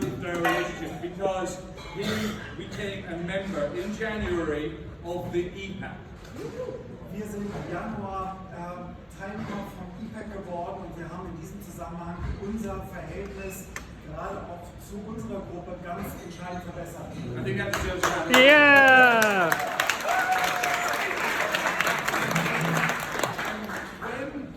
no relationship because he became a member in January of the EPAC. Wir sind im Januar Teilnehmer vom EPAC geworden und wir haben in diesem Zusammenhang unser Verhältnis gerade auch zu unserer Gruppe ganz entscheidend verbessert. I think that deserves a round. Yeah! When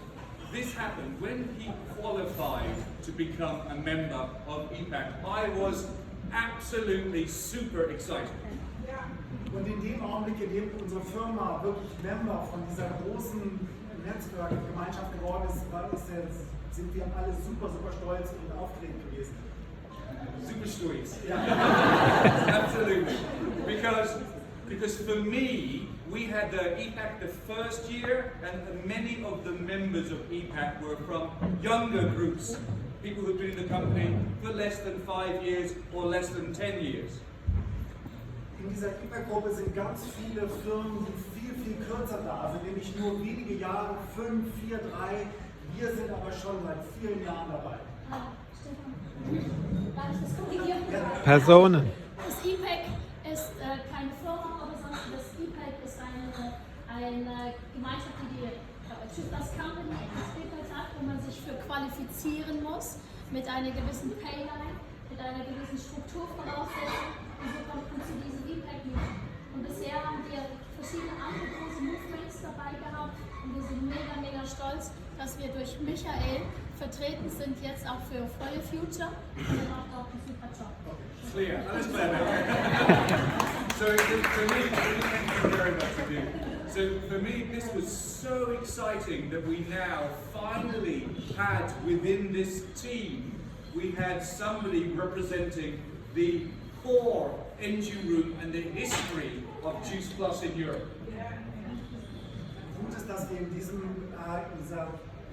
this happened, when he qualified to become a member of EPAC, I was absolutely super excited. Und in dem Augenblick, in dem unsere Firma wirklich Member von dieser großen Netzwerkgemeinschaft geworden ist, sind wir alle super, super stolz und aufgeregt gewesen. Super stories. Absolutely. Because for me, we had the EPAC the first year, and many of the members of EPAC were from younger groups, people who've been in the company for less than 5 years or less than 10 years. In dieser EPAC-Gruppe sind ganz viele Firmen, die viel, viel kürzer da sind, nämlich nur wenige Jahre, 5, 4, 3. Wir sind aber schon seit vielen Jahren dabei. Darf ich das korrigieren? Personen. Das EPAC ist keine Firma, sondern das EPAC ist eine Gemeinschaft, die das Company entwickelt hat, wo man sich für qualifizieren muss, mit einer gewissen Payline, mit einer gewissen Strukturvoraussetzung. Und so kommt man zu diesem EPAC mit. Und bisher haben wir verschiedene andere große Movements dabei gehabt und wir sind mega, mega stolz, dass wir durch Michael vertreten sind, jetzt auch für Freie Future. Und er macht auch einen super Job. Clear. That is clear. So for me, thank you very much for you. So for me, this was so exciting that we now finally had within this team, we had somebody representing the core engine room and the history of Juice Plus in Europe. Gut ist, dass wir in dieser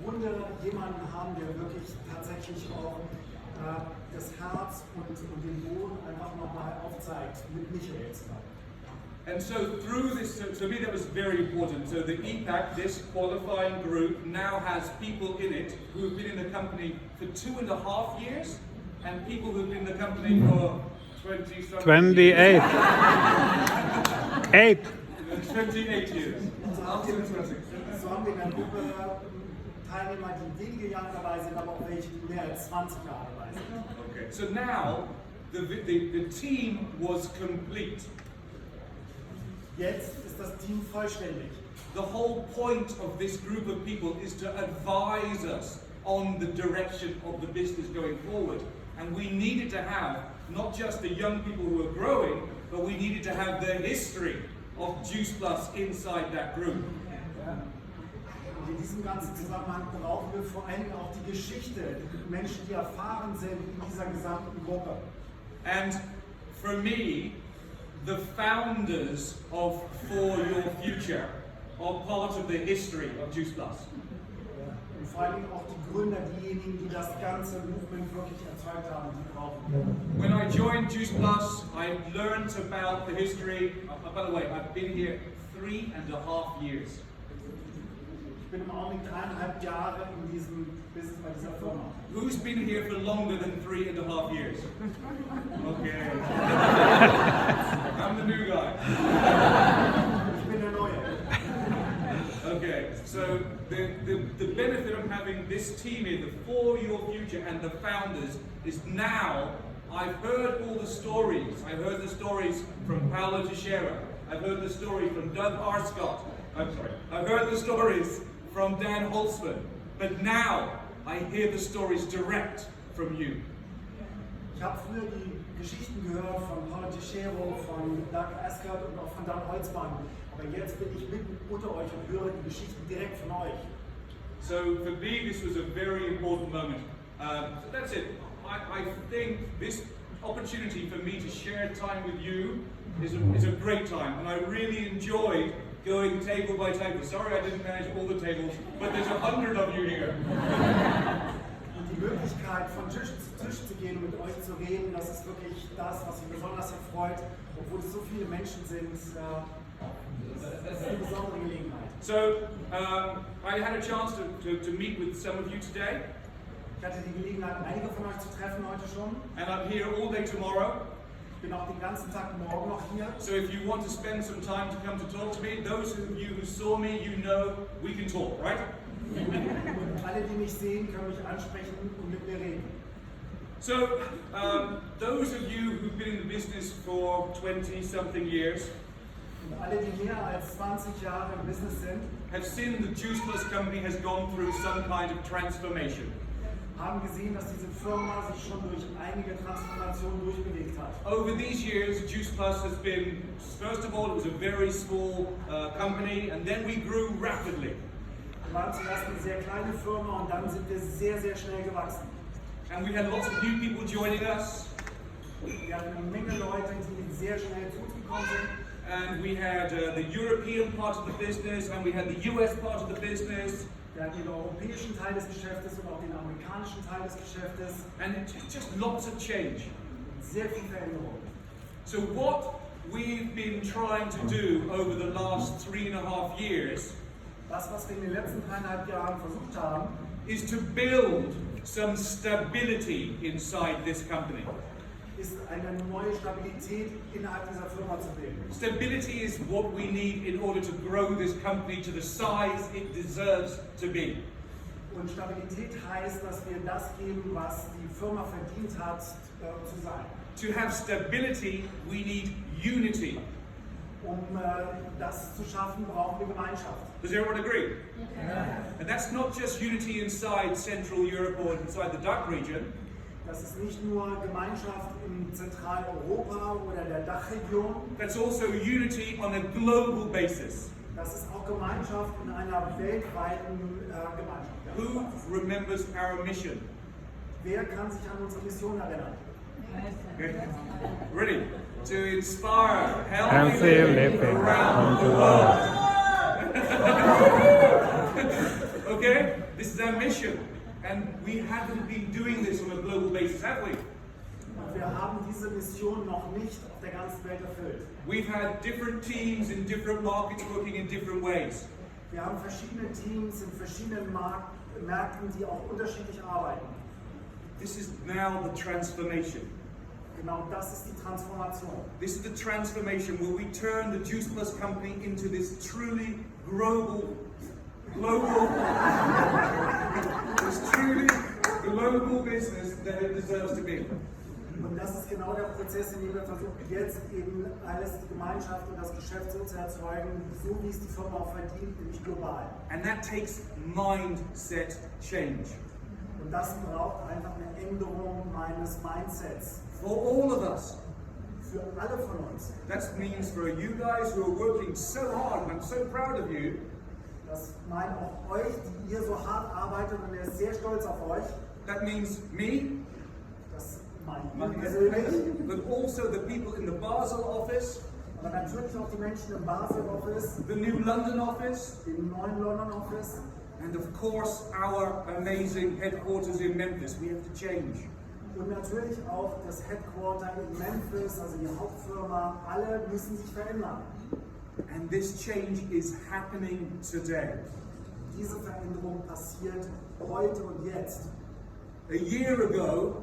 Runde jemanden haben, der wirklich tatsächlich auch das Herz und den Boden einfach nochmal aufzeigt, mit Michael zusammen. And so through this, to me that was very important. So the EPAC, this qualifying group, now has people in it who have been in the company for 2.5 years, and people who've been in the company for 20-something 28. 8. 28 years. So haben wir in der Gruppe Teilnehmer, die wenige Jahre dabei sind, aber auch welche, die mehr als 20 Jahre dabei sind. Okay, so now the team was complete. Jetzt ist das Team vollständig. The whole point of this group of people is to advise us on the direction of the business going forward. And we needed to have not just the young people who are growing, but we needed to have the history of Juice Plus inside that group. Und in diesem ganzen Zusammenhang brauchen wir vor allem auch die Geschichte, die Menschen, die erfahren sind in dieser gesamten Gruppe. And for me, the founders of For Your Future are part of the history of Juice Plus. Und vor allem auch die Gründer, diejenigen, die das ganze Movement wirklich erzeugt haben, die brauchen wir. When I joined Juice Plus, I learned about the history. By the way, I've been here 3.5 years. Ich bin im Augenblick 3,5 Jahre in diesem Business bei dieser Firma. Who's been here for longer than 3.5 years? Okay. I'm the new guy. Ich bin der Neue. Okay, so the benefit of having this team here, the For Your Future and the founders, is now I've heard all the stories. I heard the stories from Paolo Teixeira. I've heard the story from Doug Arscott. I've heard the stories from Dan Holtzman. But now I hear the stories direct from you. Ich habe früher die Geschichten gehört von Paolo Teixeira, von Doug Arscott und auch von Dan Holtzman. Aber jetzt bin ich mitten unter euch und höre die Geschichten direkt von euch. So for me, this was a very important moment. So that's it. I think this opportunity for me to share time with you is a great time, and I really enjoyed going table by table. Sorry I didn't manage all the tables, but there's 100 of you here. Und die Möglichkeit, von Tisch zu Tisch zu gehen und mit euch zu reden, das ist wirklich das, was mich besonders erfreut, obwohl es so viele Menschen sind. Das ist eine besondere Gelegenheit. So I had a chance to meet with some of you today. Ich hatte die Gelegenheit, einige von euch zu treffen heute schon. and I'm here all day tomorrow. Ich bin auch den ganzen Tag morgen noch hier. So if you want to spend some time to come to talk to me, those of you who saw me, you know we can talk, right? Und alle, die mich sehen, können mich ansprechen und mit mir reden. So those of you who've been in the business for 20-something years Und alle, die mehr als 20 Jahre im Business sind, have seen the Juice Plus company has gone through some kind of transformation. haben gesehen, dass diese Firma sich schon durch einige Transformationen durchbewegt hat. Over these years, Juice Plus has been, first of all, it was a very small company, and then we grew rapidly. Wir waren zuerst eine sehr kleine Firma und dann sind wir sehr, sehr schnell gewachsen. And we had lots of new people joining us, Wir hatten eine Menge Leute, die sehr schnell zugekommen sind. and we had the European part of the business, and we had the US part of the business, Wir hatten den europäischen Teil des Geschäftes und auch den amerikanischen Teil des Geschäftes. and just lots of change. Sehr viel Veränderung. So what we've been trying to do over the last 3.5 years Das, was wir in den letzten 3,5 Jahren versucht haben, is to build some stability inside this company. ist eine neue Stabilität innerhalb dieser Firma zu bilden. Stability is what we need in order to grow this company to the size it deserves to be. Und Stabilität heißt, dass wir das geben, was die Firma verdient hat, zu sein. To have stability, we need unity. Das zu schaffen, brauchen wir Gemeinschaft. Does everyone agree? And that's not just unity inside Central Europe or inside the DACH region. Das ist nicht nur Gemeinschaft in Zentraleuropa oder der Dachregion, That's also unity on a global basis. das ist auch Gemeinschaft in einer weltweiten Gemeinschaft. Who remembers our mission? Wer kann sich an unsere Mission erinnern? Okay. Ready? To inspire Healthy healthy living around the world. Okay? This is our mission. And we haven't been doing this on a global basis, have we? Und wir haben diese Mission noch nicht auf der ganzen Welt erfüllt. We've had different teams in different markets working in different ways. Wir haben verschiedene Teams in verschiedenen Märkten, die auch unterschiedlich arbeiten. This is now the transformation. Genau das ist die Transformation. This is the transformation where we turn the Juice Plus company into this truly global business that it deserves to be. Und das ist genau der Prozess, in dem wir versuchen, jetzt eben alles, die Gemeinschaft und das Geschäft so zu erzeugen, so wie es die Firma auch verdient, nämlich global. And that takes mindset change. Und das braucht einfach eine Änderung meines Mindsets. For all of us. Für alle von uns. That means for you guys who are working so hard, and I'm so proud of you. Das meint auch euch, die ihr so hart arbeitet, und er ist sehr stolz auf euch. That means me, Das meint ihr persönlich. but also the people in the Basel office, Aber natürlich auch die Menschen im Basel Office, the new London office, im neuen London Office and of course our amazing headquarters in Memphis. We have to change. und natürlich auch das Headquarter in Memphis, also die Hauptfirma. Alle müssen sich verändern. And this change is happening today. Diese Veränderung passiert heute und jetzt. A year ago,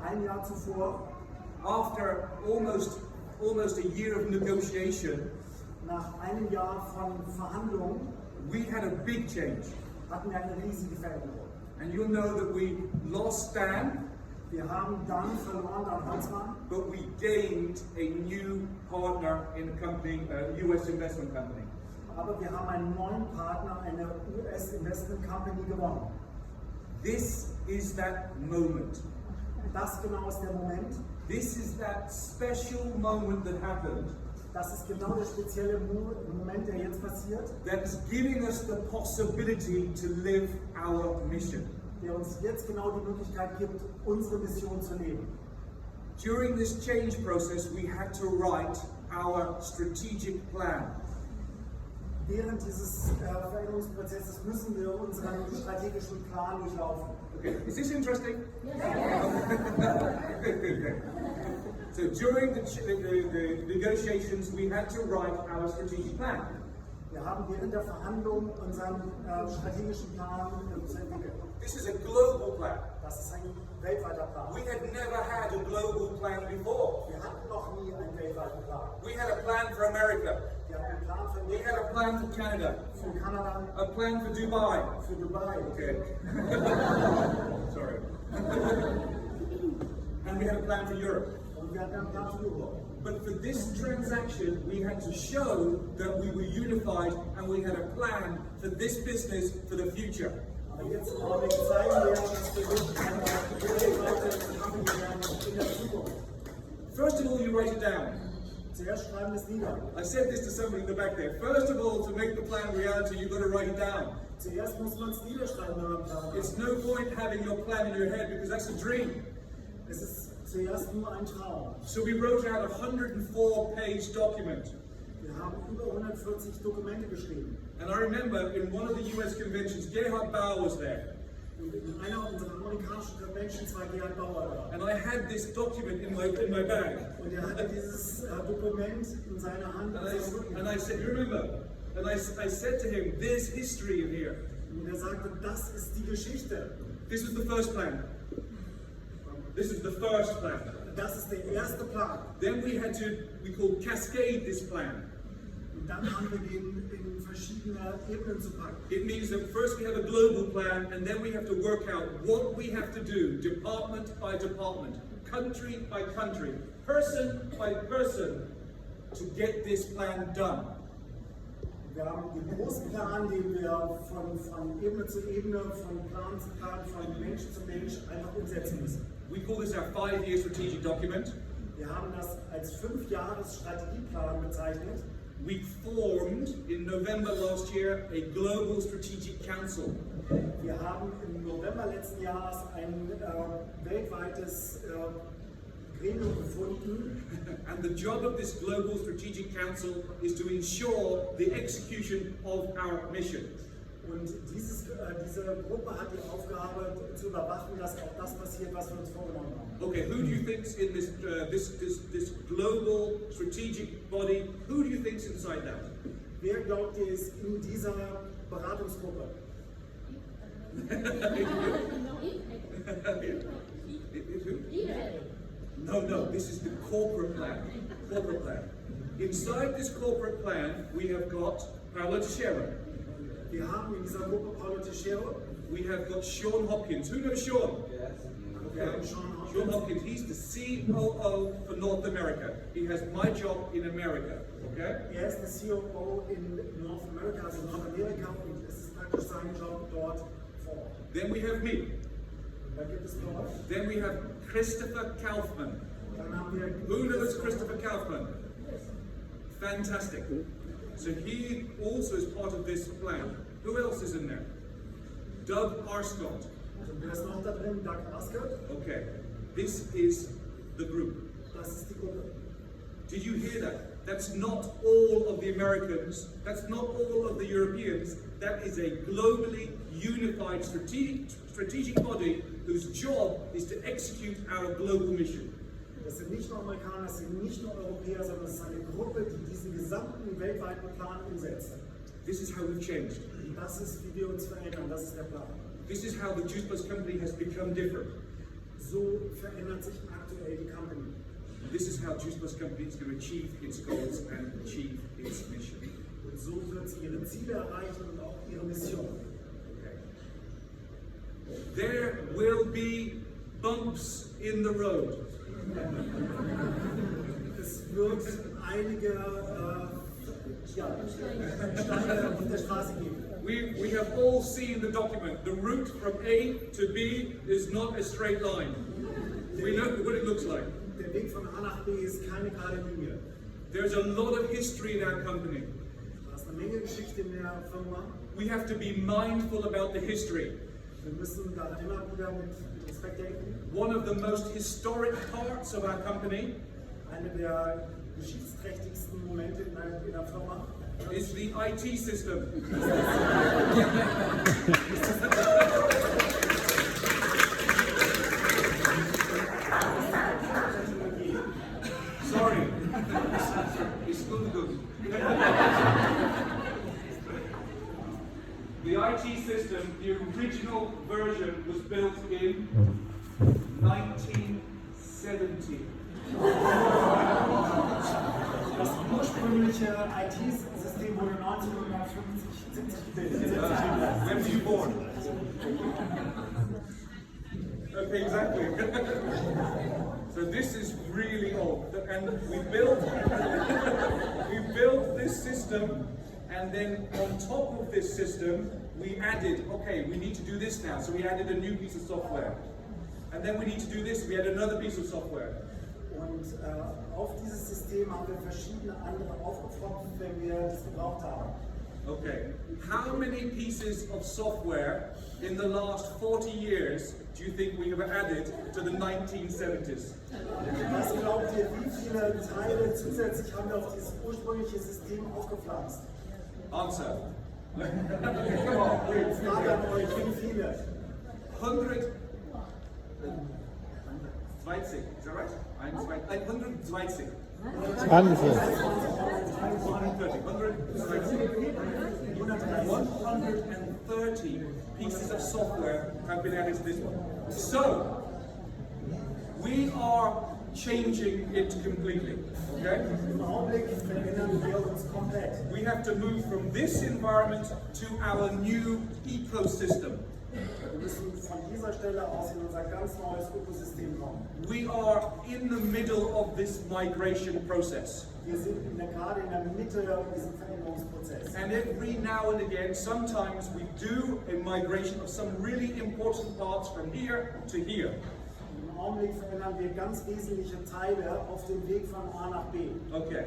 Ein Jahr zuvor, after almost a year of negotiation, nach einem Jahr von Verhandlungen, we had a big change. hatten wir eine riesige Veränderung. And you'll know that we lost Dan, Wir haben dann verloren Dan Holzmann, but we gained a new partner in a company, a US investment company. aber wir haben einen neuen Partner, eine US Investment Company gewonnen. This is that moment. Das genau ist der Moment. This is that special moment that happened Das ist genau der spezielle Moment, der jetzt passiert, that is giving us the possibility to live our mission. der uns jetzt genau die Möglichkeit gibt, unsere Mission zu leben. During this change process, we had to write our strategic plan. Während dieses Veränderungsprozesses müssen wir unseren strategischen Plan durchlaufen. Okay, is this interesting? Good. So during the negotiations, we had to write our strategic plan. Wir haben während der Verhandlung unseren strategischen Plan zu entwickeln. This is a global plan. Das ist ein weltweiter Plan. We had never had a global plan before. Wir hatten noch nie einen weltweiten Plan. We had a plan for America. Wir hatten einen Plan für We had a plan for Canada. Kanada, A plan for Dubai. für Dubai. Okay. Sorry. And we had a plan for Europe. Und wir hatten einen Plan für Europa. But for this transaction, we had to show that we were unified and we had a plan for this business for the future. Aber jetzt zeigen wir, dass wir wirklich eine weltweite Company werden in der Zukunft. First of all, you write it down. Zuerst schreiben wir es nieder. I said this to somebody in the back there. First of all, to make the plan reality, you've got to write it down. Zuerst muss man es niederschreiben, wenn man einen Plan hat. It's no point having your plan in your head because that's a dream. Es ist zuerst nur ein Traum. So we wrote out a 104-page document. Wir haben über 140 Dokumente geschrieben. And I remember in one of the US conventions, Gerhard Bauer was there. Und in einer unserer amerikanischen Conventions war Gerhard Bauer da. And I had this document in my bag. Und er hatte dieses Dokument in seiner Hand. And I said, you remember? And I said to him, there's history in here. Und er sagte, das ist die Geschichte. This was the first plan. This is the first plan. Das ist der erste Plan. Then we called cascade this plan. Und dann haben wir den in verschiedene Ebenen zu packen. It means that first we have a global plan and then we have to work out what we have to do, department by department, country by country, person by person, to get this plan done. Wir haben den großen Plan, den wir von Ebene zu Ebene, von Plan zu Plan, von Mensch zu Mensch einfach umsetzen müssen. We call this our 5-year strategic document. Wir haben das als 5-Jahres-Strategieplan bezeichnet. We formed in November last year a global strategic council. Wir haben im November letzten Jahres ein weltweites Gremium gefunden. And the job of this global strategic council is to ensure the execution of our mission. Und diese Gruppe hat die Aufgabe zu überwachen, dass auch das passiert, was wir uns vorgenommen haben. Okay, who do you think's in this global strategic body? Who do you think's inside that? Wer glaubt ihr ist in dieser Beratungsgruppe? No, this is the corporate plan. Corporate plan. Inside this corporate plan, we have got Paolo Teixeira. Wir haben in dieser Gruppe Paulo Teixeira. We have got Sean Hopkins. Who knows Sean? Wir haben Sean Sean Hopkins. Hopkins, he's the COO for North America. He has my job in America. Okay? Er ist der COO in North America, also Nordamerika, und es ist praktisch sein Job dort vor Ort. Then we have me. Da gibt es dort. Then we have Christopher Kaufman. Dann haben wir. Who knows Christopher Kaufman? Fantastic. So he also is part of this plan. Who else is in there? Doug Arscott. Also wer ist noch da drin? Doug Askert. Okay. This is the group. Das ist die Gruppe. Did you hear that? That's not all of the Americans. That's not all of the Europeans. That is a globally unified strategic body whose job is to execute our global mission. Das sind nicht nur Amerikaner, das sind nicht nur Europäer, sondern es ist eine Gruppe, die diesen gesamten weltweiten Plan umsetzt. This is how we've changed. Und das ist, wie wir uns verändern, das ist der Plan. This is how the Juice Plus company has become different. So verändert sich aktuell die Company. This is how Juice Plus company is going to achieve its goals and achieve its mission. Und so wird sie ihre Ziele erreichen und auch ihre Mission. Okay. There will be bumps in the road. Es wird einige Steine auf der Straße geben. We have all seen the document. The route from A to B is not a straight line. We know what it looks like. Der Weg von A nach B ist keine gerade Linie. There's a lot of history in our company. Da ist eine Menge Geschichte in der Firma. We have to be mindful about the history. Wir müssen da immer wieder mit Respekt denken. One of the most historic parts of our company Eine der geschichtsträchtigsten Momente in der Firma is the IT system. Sorry. It's still good. The IT system, the original version was built in 1970. Das ursprüngliche IT-System wurde 1970 gebildet. When were you born? Okay, exactly. So this is really old, and we built this system, and then on top of this system, we added. Okay, we need to do this now, so we added a new piece of software, and then we need to do this. We added another piece of software. Und auf dieses System haben wir verschiedene andere aufgepfropft, wenn wir das gebraucht haben. Okay, how many pieces of software in the last 40 years do you think we have added to the 1970s? Was glaubt ihr, wie viele Teile zusätzlich haben wir auf dieses ursprüngliche System aufgepflanzt? Answer. Frage an euch, wie viele? 120. Is that right? 120. 130 pieces of software have been added to this one. So, we are changing it completely. Okay? Im Augenblick verändern wir uns komplett. We have to move from this environment to our new ecosystem. Wir müssen von dieser Stelle aus in unser ganz neues Ökosystem kommen. We are in the middle of this migration process. Wir sind gerade in der Mitte dieses Veränderungsprozesses. And every now and again, sometimes we do a migration of some really important parts from here to here. Im Augenblick verändern wir ganz wesentliche Teile auf dem Weg von A nach B. Okay.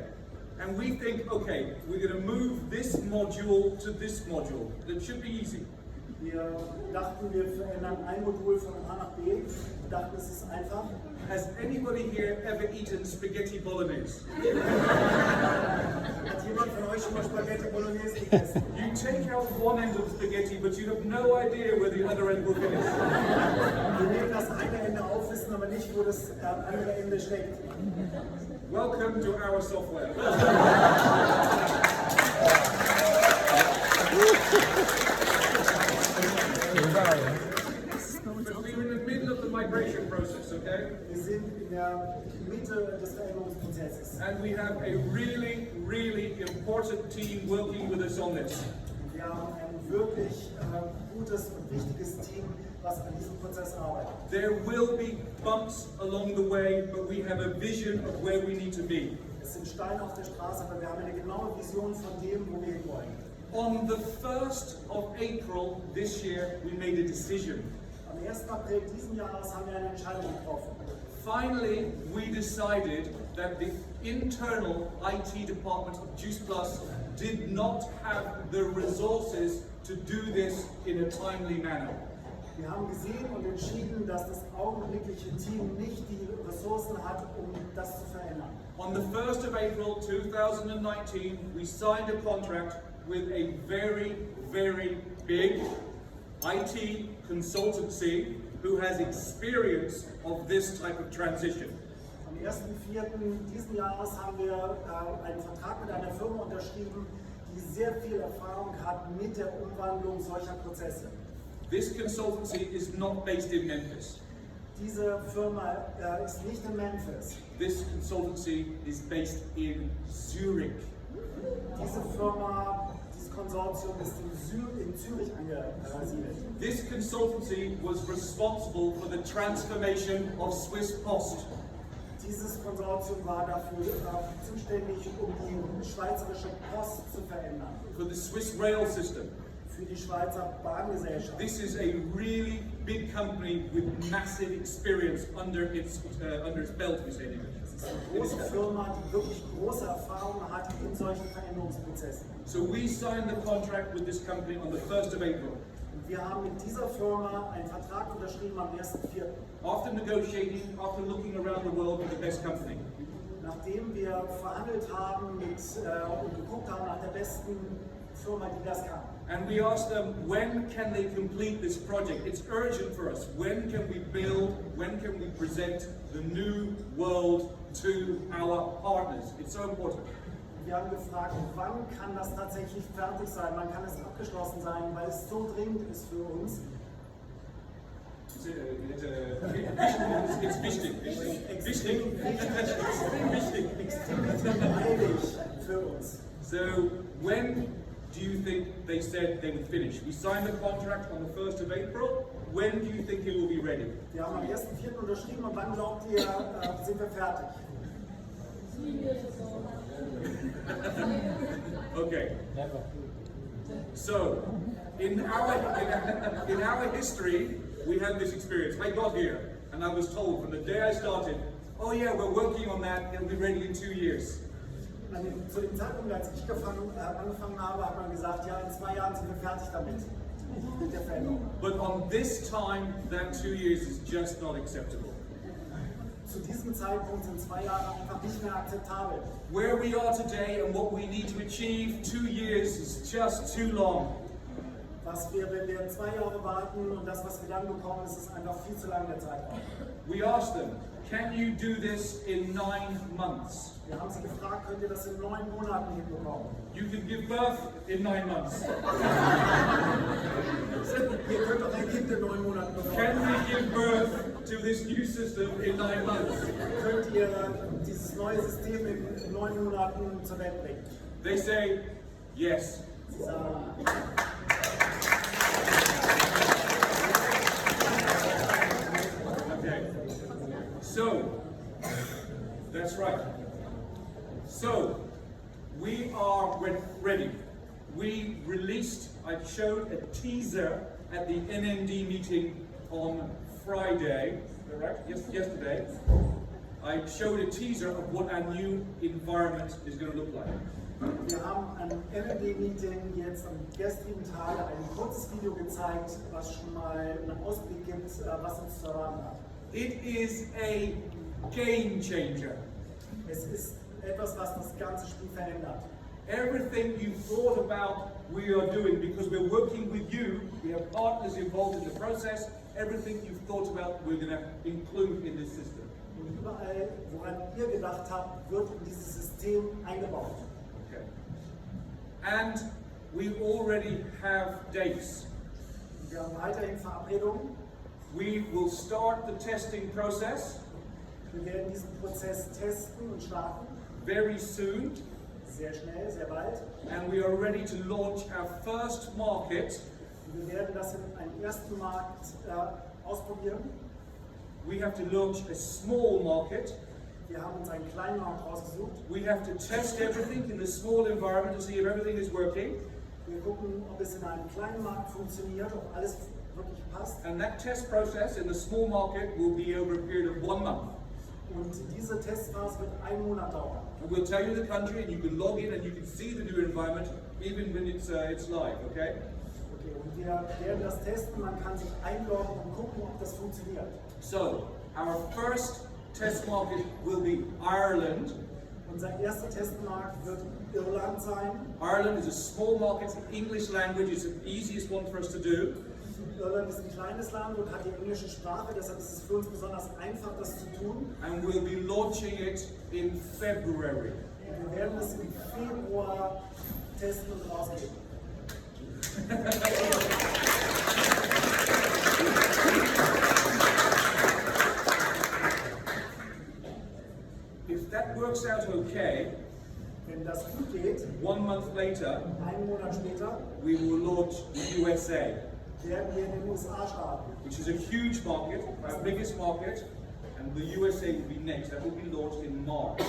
And we think, okay, we're going to move this module to this module. That should be easy. Wir dachten, wir verändern ein Modul von A nach B. Wir dachten, es ist einfach. Has anybody here ever eaten spaghetti bolognese? Hat jemand von euch schon mal Spaghetti Bolognese gegessen? You take out one end of the spaghetti, but you have no idea where the other end will finish. Wir nehmen das eine Ende auf, wissen aber nicht, wo das andere Ende steckt. Welcome to our software. But we're in the middle of the migration process, okay? Wir sind in der Mitte des Veränderungsprozesses. And we have a really, really important team working with us on this. Wir haben ein wirklich gutes und wichtiges Team, was an diesem Prozess arbeitet. There will be bumps along the way, but we have a vision of where we need to be. Es sind Steine auf der Straße, aber wir haben eine genaue Vision von dem, wo wir hinwollen. On the 1st of April this year, we made a decision. Am 1. April diesen Jahres haben wir eine Entscheidung getroffen. Finally, we decided that the internal IT department of Juice Plus did not have the resources to do this in a timely manner. Wir haben gesehen und entschieden, dass das augenblickliche Team nicht die Ressourcen hat, um das zu verändern. On the 1st of April 2019, we signed a contract with a very, very big IT consultancy who has experience of this type of transition. Am 1.4. diesen Jahres haben wir einen Vertrag mit einer Firma unterschrieben, die sehr viel Erfahrung hat mit der Umwandlung solcher Prozesse. This consultancy is not based in Memphis. Diese Firma ist nicht in Memphis. This consultancy is based in Zurich. Diese Firma, dieses Konsortium ist in Zürich angesiedelt. This consultancy was responsible for the transformation of Swiss Post. Dieses Konsortium war dafür zuständig, um die schweizerische Post zu verändern. For the Swiss rail system. Für die Schweizer Bahngesellschaft. This is a really big company with massive experience under its belt, we say in English. Das ist eine große Firma, die wirklich große Erfahrung hat in solchen Veränderungsprozessen. So we signed the contract with this company on the 1st of April. Und wir haben mit dieser Firma einen Vertrag unterschrieben am 1.4. After negotiating, after looking around the world for the best company. Nachdem wir verhandelt haben und geguckt haben nach der besten Firma, die das kann. And we asked them, when can they complete this project? It's urgent for us. When can we build, when can we present the new world to our partners? It's so important. Wir haben gefragt, wann kann das tatsächlich fertig sein? Wann kann es abgeschlossen sein? Weil es so dringend ist für uns. it's wichtig. Wichtig. Heilig für uns. So, when do you think they said they would finish? We signed the contract on the 1st of April. When do you think it will be ready? Wir haben am 1.4. unterschrieben und wann glaubt ihr, sind wir fertig? Okay. Never. So, in our history, we had this experience. I got here, and I was told from the day I started, oh yeah, we're working on that, it'll be ready in 2 years. Zu dem Zeitpunkt, als ich angefangen habe, hat man gesagt, ja, in 2 Jahren sind wir fertig damit, mit der Veränderung. But on this time, that 2 years is just not acceptable. Zu diesem Zeitpunkt sind 2 Jahre einfach nicht mehr akzeptabel. Where we are today and what we need to achieve, 2 years is just too long. Wenn wir 2 Jahre warten und das, was wir dann bekommen, ist einfach viel zu lang der Zeitraum. We asked them, can you do this in 9 months? Wir haben sie gefragt, könnt ihr das in 9 Monaten hinbekommen? You can give birth in 9 months. Ihr könnt doch ein Kind in 9 Monaten bekommen. Can we give birth to this new system in 9 months? Könnt ihr dieses neue System in 9 Monaten zur Welt bringen? They say, yes. Sie sagen, Okay. So, that's right. So, we are ready. We released, I showed a teaser at the NND meeting on Friday, correct? Yes, yesterday. I showed a teaser of what our new environment is going to look like. wir haben am NND-Meeting jetzt am gestrigen Tage ein kurzes Video gezeigt, was schon mal einen Ausblick gibt, was uns zu erwarten hat. It is a game changer. Es ist etwas, was das ganze Spiel verändert. Everything you thought about, we are doing because we're working with you. We have partners involved in the process. Everything you've thought about, we're going to include in this system. Und überall, woran ihr gedacht habt, wird in dieses System eingebaut. Okay. And we already have dates. Wir haben weiterhin Verabredungen. We will start the testing process Wir werden diesen Prozess testen und starten. very soon. Sehr schnell, sehr bald. And we are ready to launch our first market. Wir werden das in einem ersten Markt ausprobieren. We have to launch a small market. Wir haben uns einen kleinen Markt ausgesucht. We have to test everything in the small environment to see if everything is working. Wir gucken, ob es in einem kleinen Markt funktioniert, ob alles wirklich passt. And that test process in the small market will be over a period of 1 month. Und diese Testphase wird 1 Monat dauern. And we'll tell you the country, and you can log in and you can see the new environment even when it's live, okay? Okay, und wir werden das testen, man kann sich einloggen und gucken, ob das funktioniert. So, our first test market will be Ireland. Unser erster Testmarkt wird Irland sein. Ireland is a small market, the English language is the easiest one for us to do. Irland ist ein kleines Land und hat die englische Sprache, deshalb ist es für uns besonders einfach, das zu tun. And we'll be launching it in February. Und wir werden es im Februar testen und rausgeben. If that works out okay, Wenn das gut geht, 1 month later, 1 Monat später, we will launch the USA, werden wir in den USA starten. which is a huge market, our biggest market, and the USA will be next. That will be launched in March.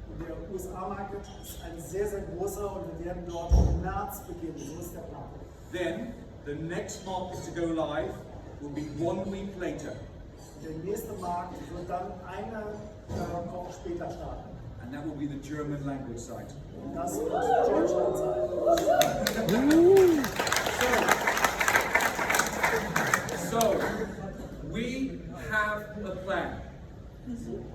Und der USA-Markt ist ein sehr, sehr großer und wir werden dort im März beginnen. So ist der Plan. Then, the next market to go live will be 1 week later, Der nächste Markt wird dann eine Woche später starten. and that will be the German language site. Und das wird Deutschland sein. So, we have a plan.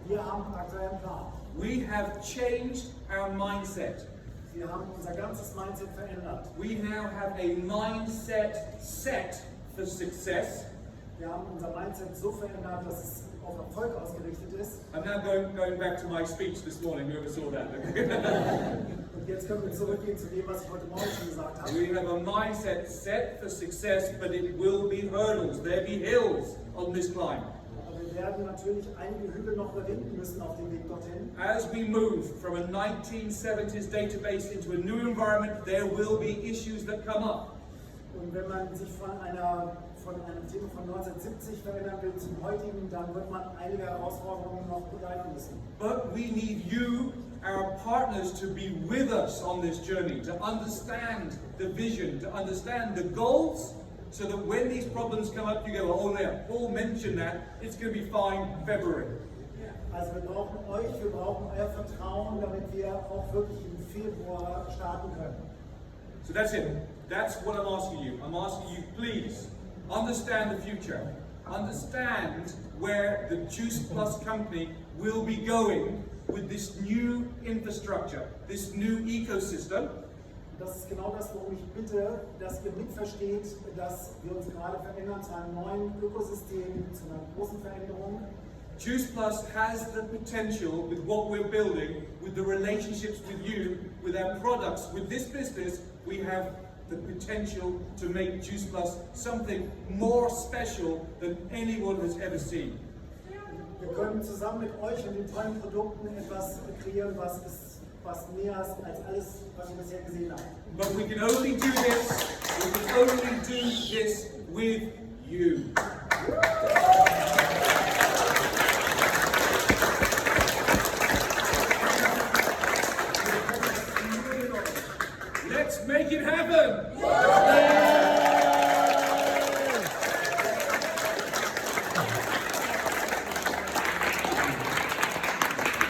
Wir haben aktuell einen Plan. We have changed our mindset. Wir haben unser ganzes Mindset verändert. We now have a mindset set for success. Wir haben unser Mindset so verändert, dass es auf Erfolg ausgerichtet ist. I'm now going back to my speech this morning, whoever saw that. Und jetzt können wir zurückgehen zu dem, was ich heute Morgen schon gesagt habe. We have a mindset set for success, but it will be hurdles. There be hills on this climb. Aber wir werden natürlich einige Hügel noch überwinden müssen auf dem Weg dorthin. As we move from a 1970s database into a new environment, there will be issues that come up. Und wenn man sich von einem Thema von 1970 verändern will zum heutigen, dann wird man einige Herausforderungen noch begleiten müssen. But we need you, our partners, to be with us on this journey, to understand the vision, to understand the goals, so that when these problems come up, you go, oh yeah, Paul mentioned that, it's going to be fine February. Also wir brauchen euch, wir brauchen euer Vertrauen, damit wir auch wirklich im Februar starten können. So that's it. That's what I'm asking you. I'm asking you, please, understand the future. Understand where the Juice Plus company will be going with this new infrastructure, this new ecosystem. Das ist genau das, worum ich bitte, dass ihr mitversteht, dass wir uns gerade verändern zu einem neuen Ökosystem, zu einer großen Veränderung. Juice Plus has the potential with what we're building, with the relationships with you, with our products, with this business, we have the potential to make Juice Plus something more special than anyone has ever seen. Wir können zusammen mit euch und den tollen Produkten etwas kreieren, was mehr ist als alles, was wir bisher gesehen haben. But we can only do this with you. Let's make it happen!